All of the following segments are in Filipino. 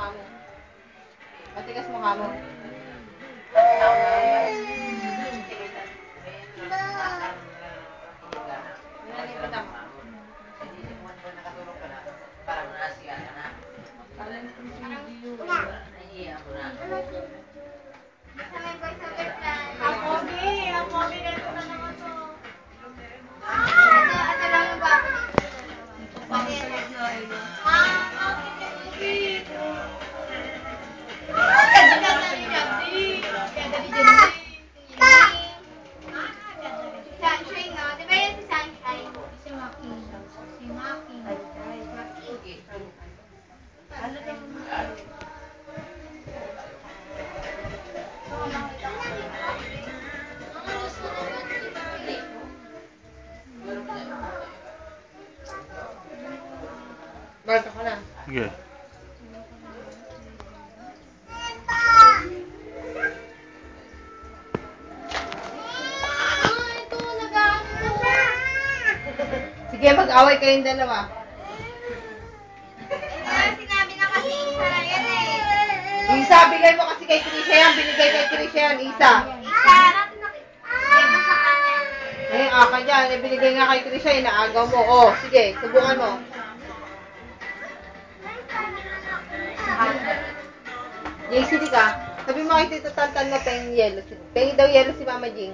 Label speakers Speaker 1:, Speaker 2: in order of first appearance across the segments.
Speaker 1: mukha mo. Matigas mukha mo. Barka ka na.
Speaker 2: Sige.
Speaker 1: Sige, mag-away kayong dalawa.
Speaker 3: Sinabi na kasi isa lang yan eh.
Speaker 1: Isa, bigay mo kasi kay Trisha yan. Binigay kay Trisha yan, Isa.
Speaker 3: Isa. Sa kanya.
Speaker 1: Eh, aka dyan. Eh, binigay nga kay Trisha, inaagaw mo. Oh, sige, subukan mo. JC, di ka? Sabi mo kay Tito Tantan mo, pengin yellow. Pengin daw yellow si Mama Jing.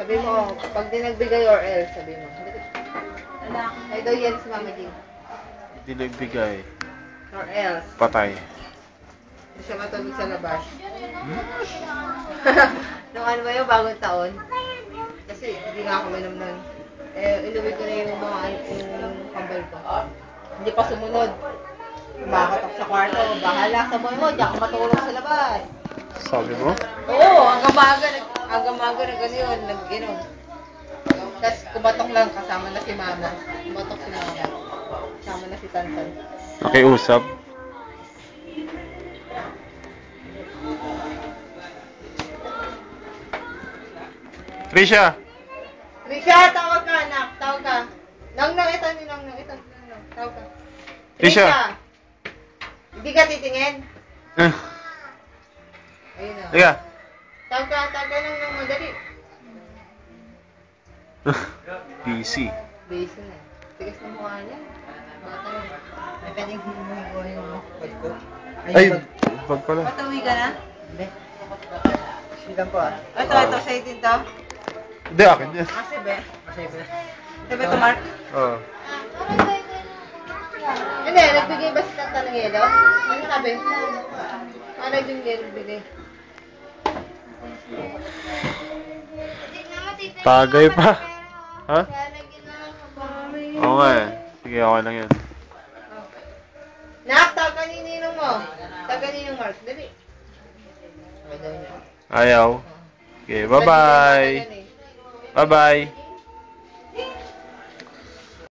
Speaker 1: Sabi mo, pag di nagbigay or else, sabi mo. Ay daw yellow si Mama Jing.
Speaker 2: Hindi nagbigay.
Speaker 1: Or else.
Speaker 2: Patay.
Speaker 1: Hindi siya matulog sa labas. Nung ano ba yung bagong taon? Kasi hindi nga ako minom nun. Eh, inuwi ko na yung mga yung kambal ko. Hindi pa sumunod. Kumakatok sa kwarto. Bahala sa buhay mo. Diyan ka matulog sa labas.
Speaker 2: Sabi mo?
Speaker 1: Oo, hanggang maaga na gano'n, nag-inom. Tapos kumatok lang kasama na si Mama. Kumatok si Mama. Kasama na si Tantan.
Speaker 2: Pakiusap. Trisha!
Speaker 1: Trisha, tawag ka anak. Tawag ka. Nang ito. Tawag ka.
Speaker 2: Trisha!
Speaker 1: Hindi ka titingin? Ayun na.
Speaker 2: Teka.
Speaker 1: Tawag ka nang madali.
Speaker 2: Busy.
Speaker 1: Base na. Tigas na mukha niya. Bata na. May pwedeng humuhi ko yung bag ko.
Speaker 2: Ay, bag pala.
Speaker 1: Patuwi ka na? Hindi. Silang po ah. Ito, sa'yo din to?
Speaker 2: Hindi, akin yan.
Speaker 1: Kasi be. Sabi ko, Mark?
Speaker 2: Oo.
Speaker 1: Hindi, nagbigay ba si Tanta ng yelo? Ano sabi? Paano yung yelo bigay?
Speaker 2: Tagay pa. Ha?
Speaker 3: Lalagyan na lang sa bahay.
Speaker 2: Oo nga eh. Sige, okay lang yan.
Speaker 1: Nak, tawag ka ni Ninong mo. Tawag ka ni Ninong Mark. Dali. Okay daw niya.
Speaker 2: Ayaw. Okay, bye-bye. Bye-bye.